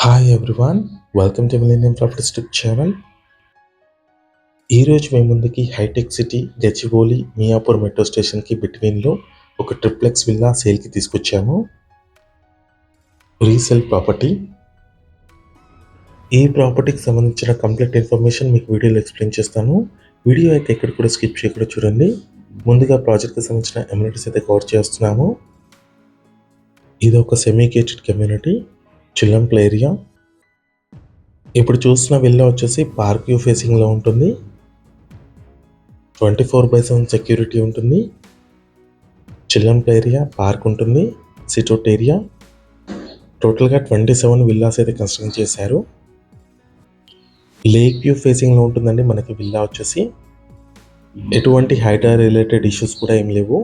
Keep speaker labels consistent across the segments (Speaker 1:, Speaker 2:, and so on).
Speaker 1: Hi everyone, welcome to millennium properties YouTube channel. ఈరోజు మేము ముందుకి hitech city Gachibowli Miyapur metro స్టేషన్కి బిట్వీన్లో ఒక ట్రిప్లెక్స్ విల్లా సేల్కి తీసుకొచ్చాము. Resale property. ఈ ప్రాపర్టీకి సంబంధించిన కంప్లీట్ ఇన్ఫర్మేషన్ మీకు వీడియోలో ఎక్స్ప్లెయిన్ చేస్తాను. వీడియో అయితే ఎక్కడ కూడా స్కిప్ చేయకుండా చూడండి. ముందుగా ప్రాజెక్ట్కి సంబంధించిన అమ్యూనిటీస్ అయితే కవర్ చేస్తున్నాము. ఇది ఒక సెమీ గేటెడ్ కమ్యూనిటీ, చిల్లంప్ల ఏరియా. ఇప్పుడు చూస్తున్న విల్లా వచ్చేసి పార్క్ వ్యూ ఫేసింగ్లో ఉంటుంది. 24/7 సెక్యూరిటీ ఉంటుంది. చిల్లంప్ల ఏరియా, పార్క్ ఉంటుంది, సిట్అవుట్ ఏరియా. టోటల్గా 27 విల్లాస్ అయితే కన్స్ట్రక్ట్ చేశారు. లేక్ వ్యూ ఫేసింగ్లో ఉంటుందండి మనకి విల్లా వచ్చేసి. ఎటువంటి హైట్ రిలేటెడ్ ఇష్యూస్ కూడా ఏం లేవు.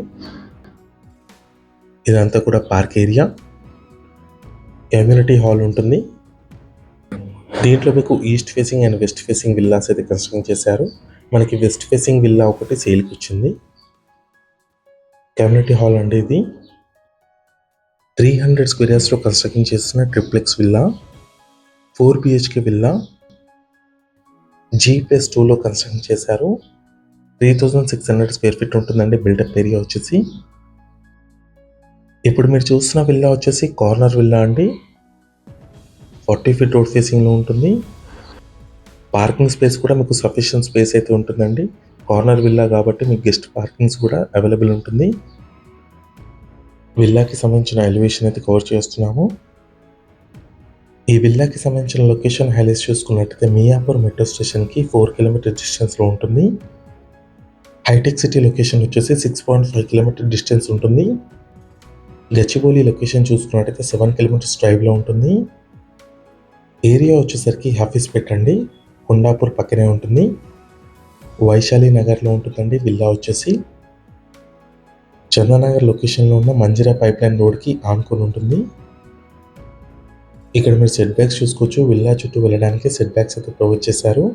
Speaker 1: ఇదంతా కూడా పార్క్ ఏరియా. కమ్యూనిటీ హాల్ ఉంటుంది. దీంట్లో మీకు east facing and west facing villas అయితే కన్స్ట్రక్ట్ చేశారు. మనకి వెస్ట్ ఫేసింగ్ విల్లా ఒకటి సేల్కి వచ్చింది. కమ్యూనిటీ హాల్ అండి ఇది. 300 స్క్వేర్ యార్డ్స్లో కన్స్ట్రక్షన్ చేసిన ట్రిప్లెక్స్ విల్లా, 4 BHK విల్లా, G+2లో కన్స్ట్రక్షన్ చేశారు. 3600 స్క్వేర్ ఫీట్ ఉంటుందండి బిల్డప్ ఏరియా వచ్చేసి. ఇప్పుడు మీరు చూస్తున్న విల్లా వచ్చేసి కార్నర్ విల్లా అండి. 40 ఫీట్ రోడ్ ఫేసింగ్లో ఉంటుంది. పార్కింగ్ స్పేస్ కూడా మీకు సఫిషియెంట్ స్పేస్ అయితే ఉంటుందండి. కార్నర్ విల్లా కాబట్టి మీకు గెస్ట్ పార్కింగ్స్ కూడా అవైలబుల్ ఉంటుంది. విల్లాకి సంబంధించిన ఎలివేషన్ అయితే కవర్ చేస్తున్నాము. ఈ విల్లాకి సంబంధించిన లొకేషన్ హైలైట్స్ చూసుకున్నట్టయితే మియాపూర్ మెట్రో స్టేషన్కి 4 కిలోమీటర్ డిస్టెన్స్లో ఉంటుంది. హైటెక్ సిటీ లొకేషన్ వచ్చేసి 6.5 కిలోమీటర్ డిస్టెన్స్ ఉంటుంది. గచ్చిబౌలి లొకేషన్ చూసుకున్నట్టయితే 7 కిలోమీటర్స్ డ్రైవ్లో ఉంటుంది. ఏరియా వచ్చేసరికి హఫీస్పేట్ అండి, కొండాపూర్ పక్కనే ఉంటుంది. వైశాలి నగర్లో ఉంటుందండి విల్లా వచ్చేసి. చందానగర్ లొకేషన్లో ఉన్న మంజిరా పైప్లైన్ రోడ్కి ఆనుకొని ఉంటుంది. ఇక్కడ మీరు సెట్ బ్యాక్స్ చూసుకోవచ్చు. విల్లా చుట్టూ వెళ్ళడానికి సెట్ బ్యాక్స్ అయితే ప్రొవైడ్ చేశారు.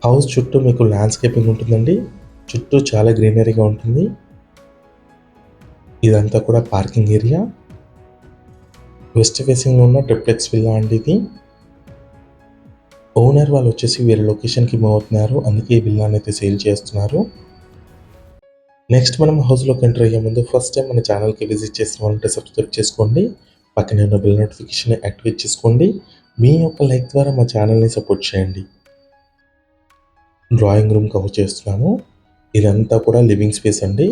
Speaker 1: హౌస్ చుట్టూ మీకు ల్యాండ్స్కేపింగ్ ఉంటుందండి. చుట్టూ చాలా గ్రీనరీగా ఉంటుంది. ఇదంతా కూడా పార్కింగ్ ఏరియా. వెస్ట్ ఫేసింగ్లో ఉన్న ట్రిప్లెక్స్ విల్లా అండి ఇది. ఓనర్ వాళ్ళు వచ్చేసి వేరే లొకేషన్కి మూవ్ అవుతున్నారు, అందుకే ఈ విల్లాని అయితే సేల్ చేస్తున్నారు. నెక్స్ట్ మనం హౌస్లోకి ఎంటర్ అయ్యే ముందు ఫస్ట్ టైం మన ఛానల్కి విజిట్ చేసిన వాళ్ళంటే సబ్స్క్రైబ్ చేసుకోండి. పక్కనే ఉన్న బెల్ నోటిఫికేషన్ యాక్టివేట్ చేసుకోండి. మీ యొక్క లైక్ ద్వారా మా ఛానల్ని సపోర్ట్ చేయండి. డ్రాయింగ్ రూమ్ కవర్ చేస్తున్నాము. ఇదంతా కూడా లివింగ్ స్పేస్ అండి.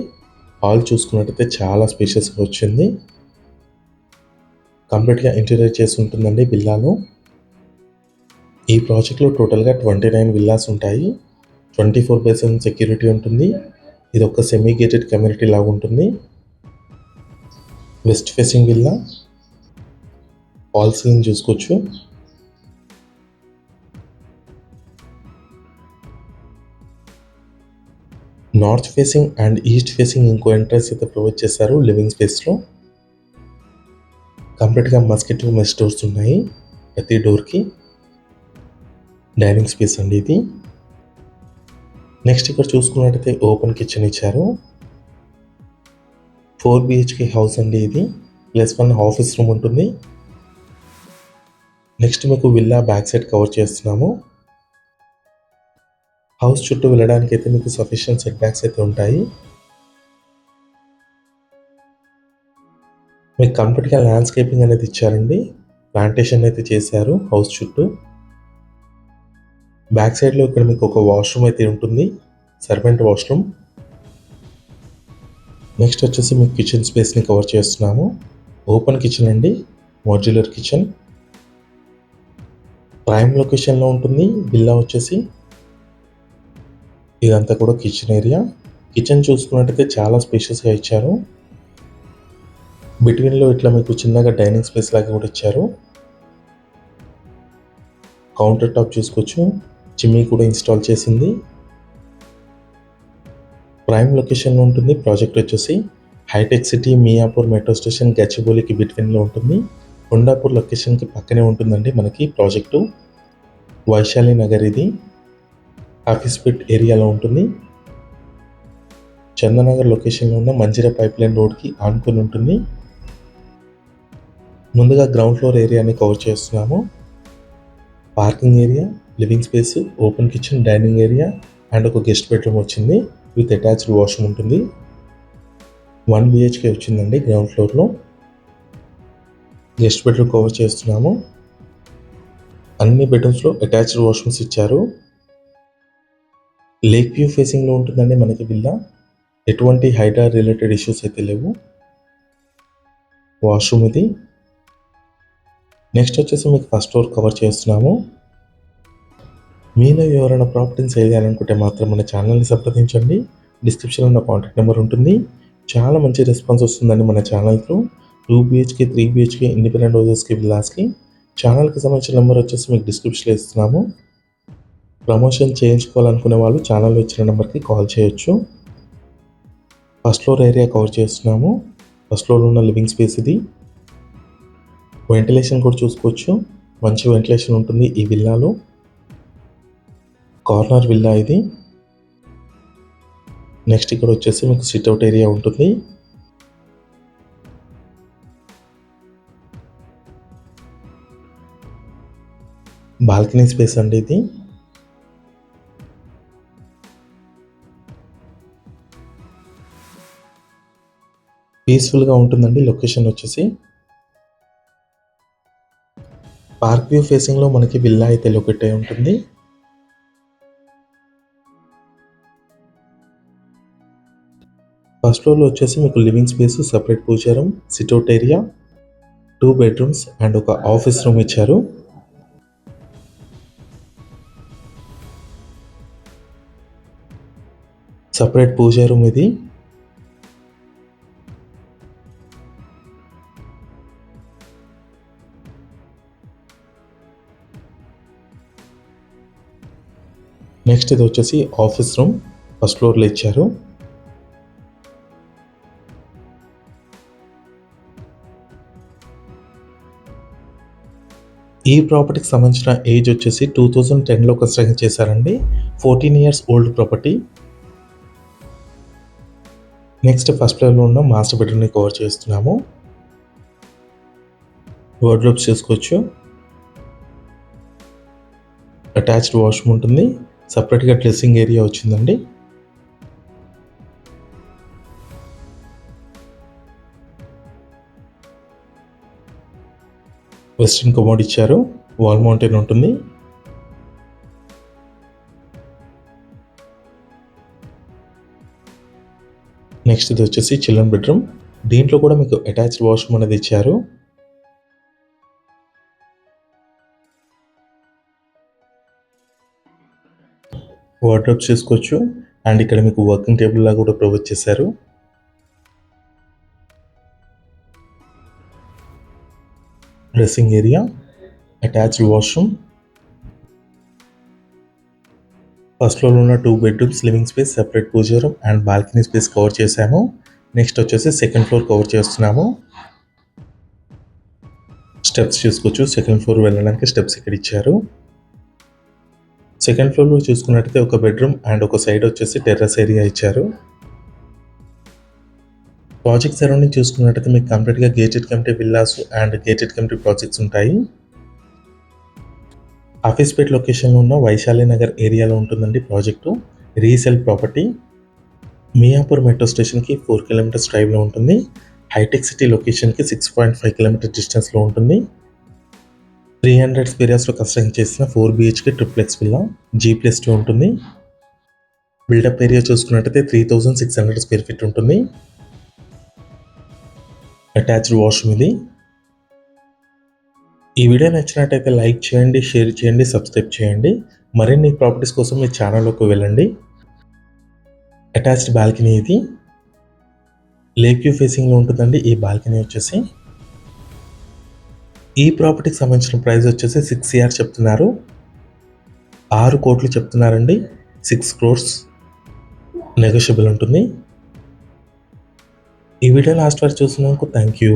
Speaker 1: హాల్ చూసుకున్నట్టయితే చాలా స్పేషియస్గా వచ్చింది. కంప్లీట్గా ఇంటీరియర్ చేసి ఉంటుందండి విల్లాలో. ఈ ప్రాజెక్ట్లో టోటల్గా 29 విల్లాస్ ఉంటాయి. 24/7 సెక్యూరిటీ ఉంటుంది. ఇది ఒక సెమీ గేటెడ్ కమ్యూనిటీ లాగా ఉంటుంది. West facing villa. Fall ceiling చూసుకోవచ్చు. North facing and east facing ఇంకో ఎంట్రన్స్ అయితే ప్రొవైడ్ చేశారు లివింగ్ స్పేస్లో. కంప్లీట్గా మస్కిటో మెష్ డోర్స్ ఉన్నాయి ప్రతి డోర్కి. డైనింగ్ స్పేస్ అండి ఇది. నెక్స్ట్ ఇక్కడ చూసుకున్నట్టయితే ఓపెన్ కిచెన్ ఇచ్చారు. 4 BHK హౌస్ అండి ఇది. +1 ఆఫీస్ రూమ్ ఉంటుంది. నెక్స్ట్ మీకు విల్లా బ్యాక్ సైడ్ కవర్ చేస్తున్నాము. హౌస్ చుట్టూ వెళ్ళడానికి అయితే మీకు సఫిషియెంట్ సెట్ బ్యాక్స్ అయితే ఉంటాయి. మీకు కంప్లీట్గా ల్యాండ్స్కేపింగ్ అనేది ఇచ్చారండి. ప్లాంటేషన్ అయితే చేశారు హౌస్ చుట్టూ. బ్యాక్ సైడ్లో ఇక్కడ మీకు ఒక వాష్రూమ్ అయితే ఉంటుంది, సర్వెంట్ వాష్రూమ్. నెక్స్ట్ వచ్చేసి మీకు కిచెన్ స్పేస్ని కవర్ చేస్తున్నాము. ఓపెన్ కిచెన్ అండి, మాడ్యులర్ కిచెన్. ప్రైమ్ లొకేషన్లో ఉంటుంది విల్లా వచ్చేసి. ఇదంతా కూడా కిచెన్ ఏరియా. కిచెన్ చూసుకున్నట్టయితే చాలా స్పేషియస్గా ఇచ్చారు. బిట్వీన్లో ఇట్లా మీకు చిన్నగా డైనింగ్ స్పేస్ లాగా కూడా ఇచ్చారు. కౌంటర్ టాప్ చూసుకోవచ్చు, చిమ్నీ కూడా ఇన్స్టాల్ చేసింది. ప్రైమ్ లొకేషన్లో ఉంటుంది. ప్రాజెక్ట్ వచ్చేసి హైటెక్ సిటీ మియాపూర్ మెట్రో స్టేషన్ గచ్చిబౌలికి బిట్వీన్లో ఉంటుంది. కొండాపూర్ లొకేషన్కి పక్కనే ఉంటుందండి మనకి ప్రాజెక్టు. వైశాలి నగర్ ఇది. హఫీస్పేట్ ఏరియాలో ఉంటుంది. చందానగర్ లొకేషన్లో ఉన్న మంజిరా పైప్లైన్ రోడ్కి ఆనుకొని ఉంటుంది. ముందుగా గ్రౌండ్ ఫ్లోర్ ఏరియాని కవర్ చేస్తున్నాము. Parking area, living space, open kitchen, dining area and ఒక గెస్ట్ బెడ్రూమ్ వచ్చింది విత్ అటాచ్డ్ వాష్రూమ్ ఉంటుంది. 1 BHK వచ్చిందండి గ్రౌండ్ ఫ్లోర్లో. గెస్ట్ బెడ్రూమ్ కవర్ చేస్తున్నాము. అన్ని బెడ్రూమ్స్లో అటాచ్డ్ వాష్రూమ్స్ ఇచ్చారు. లేక్ వ్యూ ఫేసింగ్లో ఉంటుందండి మనకి విల్లా. ఎటువంటి హైడ్రా రిలేటెడ్ ఇష్యూస్ అయితే లేవు. వాష్రూమ్ ఇది. నెక్స్ట్ వచ్చేసి మీకు ఫస్ట్ ఫ్లోర్ కవర్ చేస్తున్నాము. మీలో ఎవరైనా ప్రాపర్టీని సేల్ చేయాలనుకుంటే మాత్రం మన ఛానల్ని సంప్రదించండి. డిస్క్రిప్షన్లో నా కాంటాక్ట్ నెంబర్ ఉంటుంది. చాలా మంచి రెస్పాన్స్ వస్తుందండి మన ఛానల్తో. 2 BHK, 3 BHK ఇండిపెండెంట్ హౌసెస్కి, విల్లాస్కి. ఛానల్కి సంబంధించిన నెంబర్ వచ్చేసి మీకు డిస్క్రిప్షన్లో ఇస్తున్నాము. ప్రమోషన్ చేయించుకోవాలనుకునే వాళ్ళు ఛానల్లో ఇచ్చిన నెంబర్కి కాల్ చేయొచ్చు. ఫస్ట్ ఫ్లోర్ ఏరియా కవర్ చేస్తున్నాము. ఫస్ట్ ఫ్లోర్లో ఉన్న లివింగ్ స్పేస్ ఇది. వెంటిలేషన్ కూడా చూసుకోవచ్చు. మంచి వెంటిలేషన్ ఉంటుంది ఈ విల్లాలో. కార్నర్ విల్లా ఇది. నెక్స్ట్ ఇక్కడ వచ్చేసి మీకు సిట్అవుట్ ఏరియా ఉంటుంది. బాల్కనీ స్పేస్ అండి ఇది. పీస్ఫుల్గా ఉంటుందండి లొకేషన్ వచ్చేసి. పార్క్ వ్యూ ఫేసింగ్లో మనకి విల్లా అయితే లొకేట్ అయి ఉంటుంది. ఫస్ట్ ఫ్లోర్లో వచ్చేసి మీకు లివింగ్ స్పేస్, సపరేట్ పూజారం, సిట్అవుట్ ఏరియా, 2 బెడ్రూమ్స్ అండ్ ఒక ఆఫీస్ రూమ్ ఇచ్చారు. సపరేట్ పూజా రూమ్ ఇది. నెక్స్ట్ ఇది వచ్చేసి ఆఫీస్ రూమ్ ఫస్ట్ ఫ్లోర్లో ఇచ్చారు. ఈ ప్రాపర్టీకి సంబంధించిన ఏజ్ వచ్చేసి 2010లో కన్స్ట్రక్షన్ చేశారండి. 14 years old property. Next first ఫ్లోర్లో ఉన్న మాస్టర్ బెడ్రూమ్ని కవర్ చేస్తున్నాము. వార్డ్రోబ్స్ చేసుకోవచ్చు. అటాచ్డ్ వాష్రూమ్ ఉంటుంది. సపరేట్గా డ్రెస్సింగ్ ఏరియా వచ్చిందండి. వెస్ట్రన్ కమోడ్ ఇచ్చారు. వాల్ మౌంటైన్ ఉంటుంది. నెక్స్ట్ ఇది వచ్చేసి చిల్డ్రన్ బెడ్రూమ్. దీంట్లో కూడా మీకు అటాచ్డ్ వాష్రూమ్ అనేది ఇచ్చారు. వార్డ్రోబ్ చేసుకోవచ్చు. అండ్ ఇక్కడ మీకు వర్కింగ్ టేబుల్ లాగా కూడా ప్రొవైడ్ చేశారు. Dressing area, attached washroom. First ఫ్లోర్లో ఉన్న 2 bedrooms, living space, separate puja room and balcony space cover చేశాము. నెక్స్ట్ వచ్చేసి సెకండ్ ఫ్లోర్ కవర్ చేస్తున్నాము. స్టెప్స్ చూసుకోవచ్చు. సెకండ్ ఫ్లోర్ వెళ్ళడానికి స్టెప్స్ ఇక్కడ ఇచ్చారు. సెకండ్ ఫ్లోర్లో చూసుకున్నట్టయితే ఒక బెడ్రూమ్ అండ్ ఒక సైడ్ వచ్చేసి టెర్రస్ ఏరియా ఇచ్చారు. ప్రాజెక్ట్ సరౌండింగ్ చూసుకున్నట్టయితే మీకు కంప్లీట్గా gated community villas and gated community projects ఉంటాయి. ఆఫీస్పేట్ లొకేషన్లో ఉన్న వైశాలి నగర్ ఏరియాలో ఉంటుందండి project. Resale property. Miyapur metro స్టేషన్కి 4 kilometers డ్రైవ్లో ఉంటుంది. హైటెక్ సిటీ లొకేషన్కి 6.5 kilometers డిస్టెన్స్లో ఉంటుంది. 300 square yardsలో కన్స్ట్రక్షన్ చేసిన 4 BHK ట్రిప్లెక్స్ విల్లా. G+2 ఉంటుంది. బిల్డప్ ఏరియా చూసుకున్నట్టయితే 3600 square feet ఉంటుంది. అటాచ్డ్ వాష్రూమ్ ఇది. ఈ వీడియో నచ్చినట్టయితే లైక్ చేయండి, షేర్ చేయండి, సబ్స్క్రైబ్ చేయండి. మరిన్ని ప్రాపర్టీస్ కోసం మీ ఛానల్లోకి వెళ్ళండి. అటాచ్డ్ బాల్కనీ ఇది. లేక్ వ్యూ ఫేసింగ్లో ఉంటుందండి ఈ బాల్కనీ వచ్చేసి. ఈ ప్రాపర్టీకి సంబంధించిన ప్రైస్ వచ్చేసి 6 CR చెప్తున్నారు. 6 కోట్లు చెప్తున్నారండి. 6 crores నెగోషియబుల్ ఉంటుంది. ఈ వీడియో లాస్ట్ వరకు చూసినందుకు థ్యాంక్ యూ.